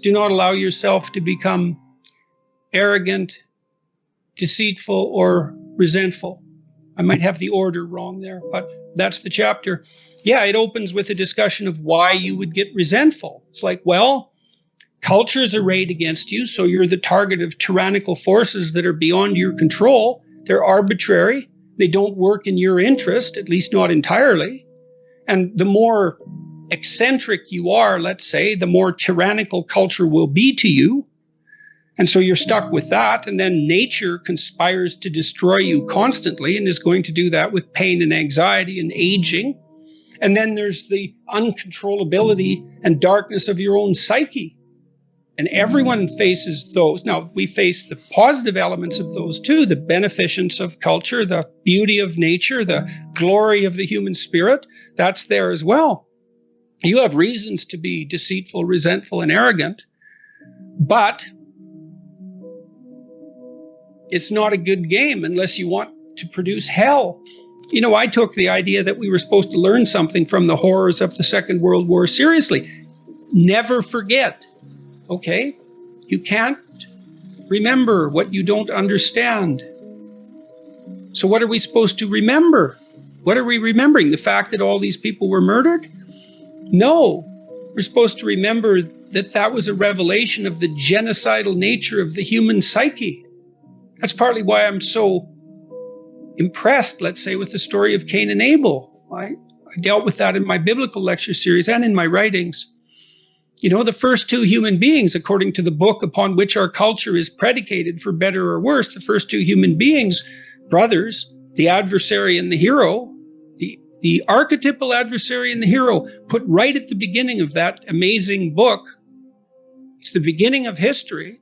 Do not allow yourself to become arrogant, deceitful, or resentful. I might have the order wrong there, but that's the chapter. Yeah, it opens with a discussion of why you would get resentful. It's like, well, culture is arrayed against you, so you're the target of tyrannical forces that are beyond your control. They're arbitrary. They don't work in your interest, at least not entirely. And the more eccentric you are, let's say, the more tyrannical culture will be to you. And so you're stuck with that. And then nature conspires to destroy you constantly and is going to do that with pain and anxiety and aging. And then there's the uncontrollability and darkness of your own psyche. And everyone faces those. Now, we face the positive elements of those too, the beneficence of culture, the beauty of nature, the glory of the human spirit. That's there as well. You have reasons to be deceitful, resentful, and arrogant, but it's not a good game unless you want to produce hell. You know, I took the idea that we were supposed to learn something from the horrors of the Second World War seriously. Never forget. Okay, you can't remember what you don't understand. So what are we supposed to remember? What are we remembering? The fact that all these people were murdered? No, we're supposed to remember that that was a revelation of the genocidal nature of the human psyche. That's partly why I'm so impressed, let's say, with the story of Cain and Abel. I dealt with that in my biblical lecture series and in my writings. You know, the first two human beings, according to the book upon which our culture is predicated, for better or worse, the first two human beings, brothers, the adversary and the hero, the archetypal adversary and the hero, put right at the beginning of that amazing book. It's the beginning of history.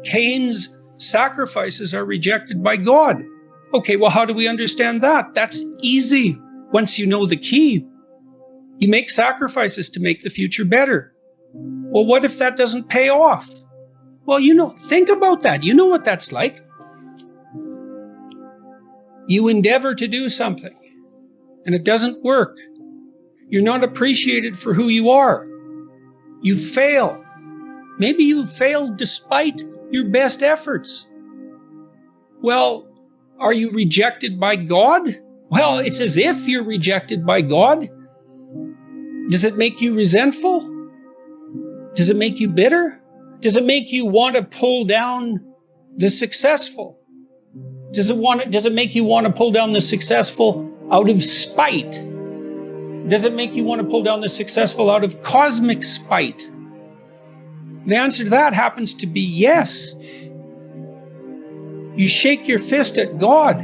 Cain's sacrifices are rejected by God. Okay, well, how do we understand that? That's easy once you know the key. You make sacrifices to make the future better. Well, what if that doesn't pay off? Well, you know, think about that. You know what that's like. You endeavor to do something, and it doesn't work. You're not appreciated for who you are. You fail. Maybe you failed despite your best efforts. Well, are you rejected by God? Well, it's as if you're rejected by God. Does it make you resentful? Does it make you bitter? Does it make you want to pull down the successful? Does it make you want to pull down the successful out of spite? Does it make you want to pull down the successful out of cosmic spite? The answer to that happens to be yes. You shake your fist at God.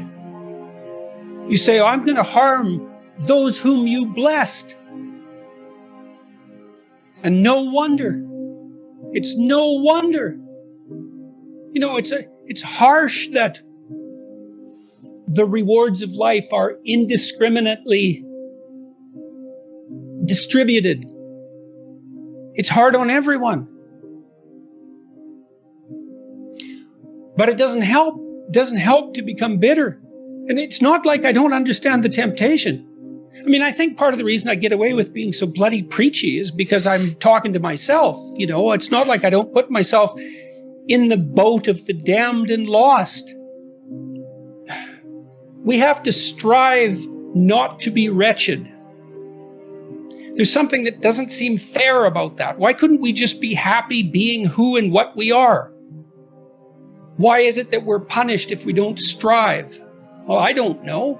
You say, oh, I'm going to harm those whom you blessed. And no wonder. It's no wonder. You know, it's harsh that the rewards of life are indiscriminately distributed. It's hard on everyone. But it doesn't help. It doesn't help to become bitter. And it's not like I don't understand the temptation. I mean, I think part of the reason I get away with being so bloody preachy is because I'm talking to myself. You know, it's not like I don't put myself in the boat of the damned and lost. We have to strive not to be wretched. There's something that doesn't seem fair about that. Why couldn't we just be happy being who and what we are? Why is it that we're punished if we don't strive? Well, I don't know.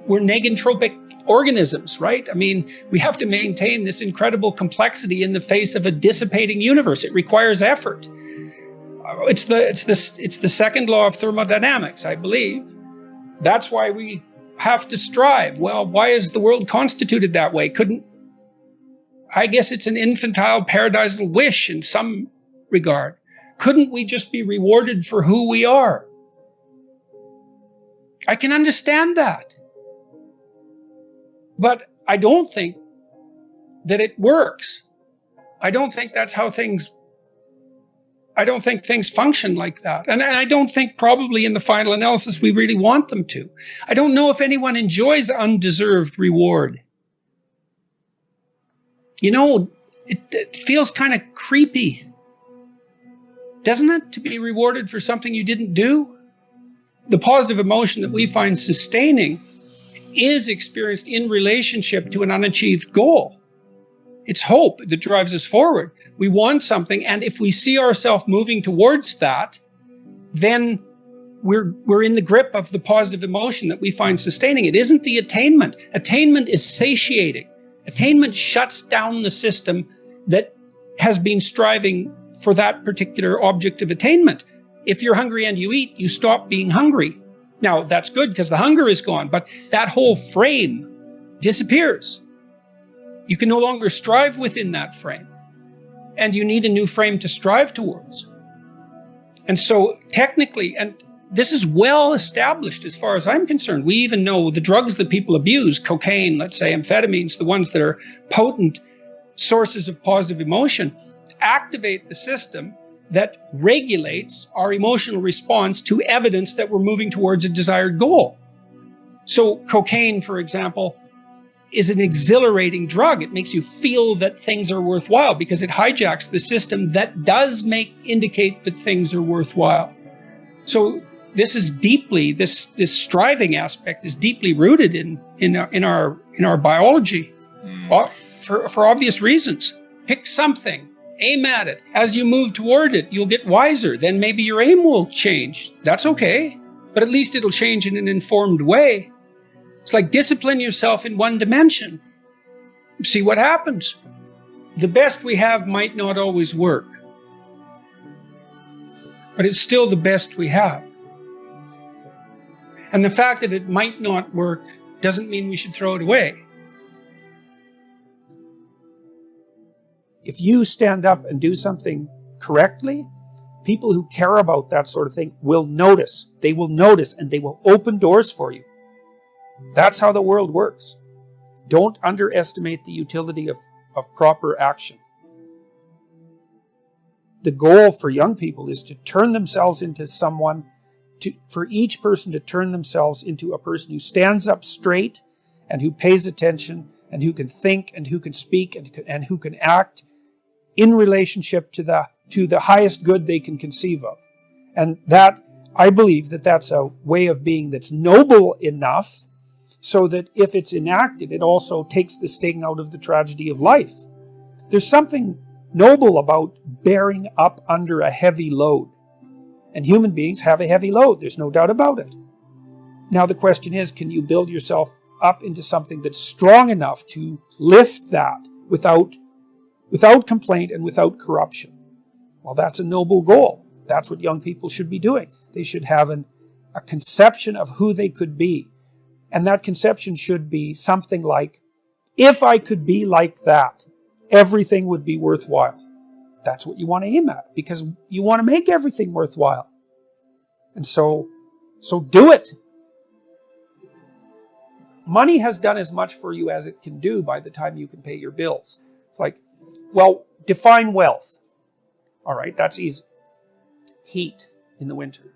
We're negentropic organisms, right? I mean, we have to maintain this incredible complexity in the face of a dissipating universe. It requires effort. It's the second law of thermodynamics, I believe. That's why we have to strive. Well, why is the world constituted that way? I guess it's an infantile paradisal wish in some regard. Couldn't we just be rewarded for who we are? I can understand that. But I don't think that it works. I don't think that's how things function like that. And I don't think probably in the final analysis we really want them to. I don't know if anyone enjoys undeserved reward. You know, it feels kind of creepy. doesn't it, to be rewarded for something you didn't do? The positive emotion that we find sustaining is experienced in relationship to an unachieved goal. It's hope that drives us forward. We want something, and if we see ourselves moving towards that, then we're in the grip of the positive emotion that we find sustaining. It isn't the attainment. Attainment is satiating. Attainment shuts down the system that has been striving for that particular object of attainment. If you're hungry and you eat, you stop being hungry. Now, that's good because the hunger is gone, but that whole frame disappears. You can no longer strive within that frame, and you need a new frame to strive towards. And so technically, and this is well established as far as I'm concerned, we even know the drugs that people abuse, cocaine, let's say amphetamines, the ones that are potent sources of positive emotion, activate the system that regulates our emotional response to evidence that we're moving towards a desired goal. So cocaine, for example, is an exhilarating drug. It makes you feel that things are worthwhile because it hijacks the system that does indicate that things are worthwhile. So this is deeply, this striving aspect is deeply rooted in our biology, for obvious reasons. Pick something. Aim at it. As you move toward it, you'll get wiser. Then maybe your aim will change. That's okay. But at least it'll change in an informed way. It's like discipline yourself in one dimension. See what happens. The best we have might not always work. But it's still the best we have. And the fact that it might not work doesn't mean we should throw it away. If you stand up and do something correctly, people who care about that sort of thing will notice. They will notice and they will open doors for you. That's how the world works. Don't underestimate the utility of proper action. The goal for young people is to turn themselves into someone, for each person to turn themselves into a person who stands up straight and who pays attention and who can think and who can speak and who can act in relationship to the highest good they can conceive of. And that, I believe that that's a way of being that's noble enough so that if it's enacted, it also takes the sting out of the tragedy of life. There's something noble about bearing up under a heavy load. And human beings have a heavy load, there's no doubt about it. Now the question is, can you build yourself up into something that's strong enough to lift that without complaint and without corruption? Well, that's a noble goal. That's what young people should be doing. They should have a conception of who they could be. And that conception should be something like, if I could be like that, everything would be worthwhile. That's what you want to aim at, because you want to make everything worthwhile. And so do it. Money has done as much for you as it can do by the time you can pay your bills. It's like, well, define wealth. All right, that's easy. Heat in the winter.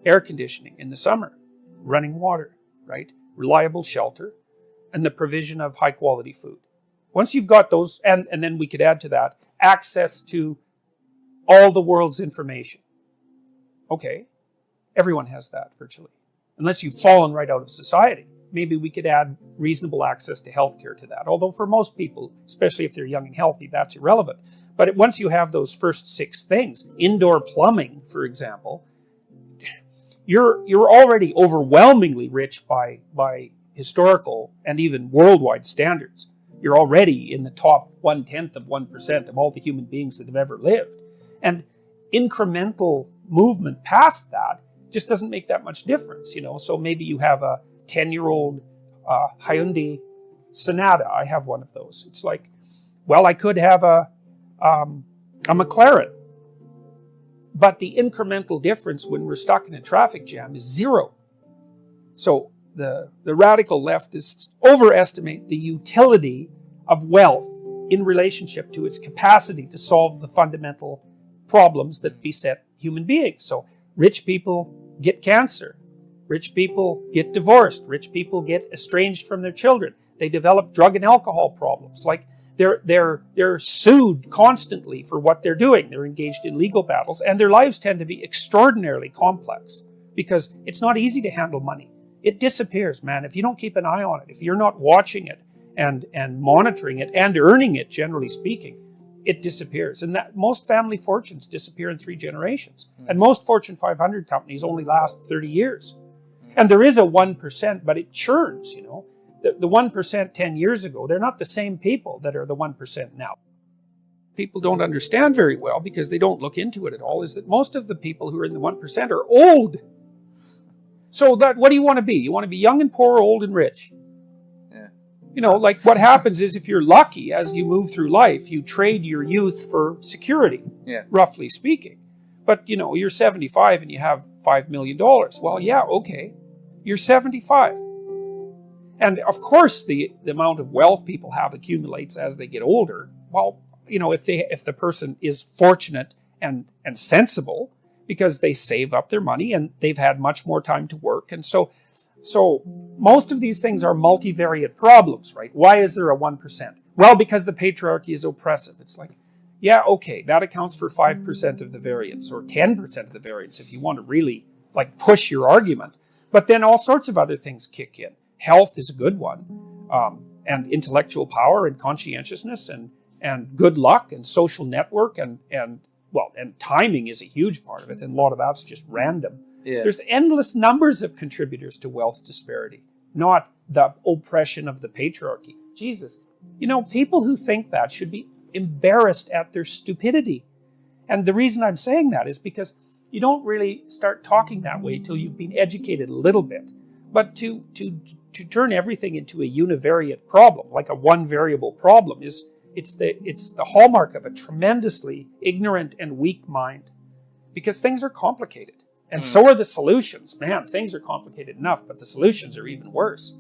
Air conditioning in the summer. Running water, right? Reliable shelter. And the provision of high quality food. Once you've got those, and then we could add to that, access to all the world's information. Okay, everyone has that virtually. Unless you've fallen right out of society. Maybe we could add reasonable access to healthcare to that. Although for most people, especially if they're young and healthy, that's irrelevant. But once you have those first 6 things, indoor plumbing, for example, you're already overwhelmingly rich by historical and even worldwide standards. You're already in the top 1/10 of 1% of all the human beings that have ever lived. And incremental movement past that just doesn't make that much difference, So maybe you have a 10-year-old Hyundai Sonata. I have one of those. It's like, well, I could have a McLaren. But the incremental difference when we're stuck in a traffic jam is 0. So the radical leftists overestimate the utility of wealth in relationship to its capacity to solve the fundamental problems that beset human beings. So rich people get cancer. Rich people get divorced. Rich people get estranged from their children. They develop drug and alcohol problems. Like, They're sued constantly for what they're doing. They're engaged in legal battles, and their lives tend to be extraordinarily complex because it's not easy to handle money. It disappears, man, if you don't keep an eye on it, if you're not watching it and monitoring it and earning it, generally speaking, it disappears. And that most family fortunes disappear in 3 generations. And most Fortune 500 companies only last 30 years. And there is a 1%, but it churns, you know. The 1% 10 years ago, they're not the same people that are the 1% now. People don't understand very well because they don't look into it at all, is that most of the people who are in the 1% are old. So what do you want to be? You want to be young and poor, old and rich. Yeah. You know, like what happens is if you're lucky as you move through life, you trade your youth for security, roughly speaking. But, you know, you're 75 and you have $5 million. Well, yeah, okay. You're 75. And of course, the amount of wealth people have accumulates as they get older. Well, you know, if the person is fortunate and sensible, because they save up their money and they've had much more time to work. And so most of these things are multivariate problems, right? Why is there a 1%? Well, because the patriarchy is oppressive. It's like, yeah, okay, that accounts for 5% of the variance or 10% of the variance if you want to really like push your argument. But then all sorts of other things kick in. Health is a good one, and intellectual power and conscientiousness and good luck and social network and timing is a huge part of it, and a lot of that's just random. Yeah. There's endless numbers of contributors to wealth disparity, not the oppression of the patriarchy. Jesus, you know, people who think that should be embarrassed at their stupidity. And the reason I'm saying that is because you don't really start talking that way till you've been educated a little bit. But to turn everything into a univariate problem, like a one variable problem, it's the hallmark of a tremendously ignorant and weak mind. Because things are complicated. And so are the solutions. Man, things are complicated enough, but the solutions are even worse.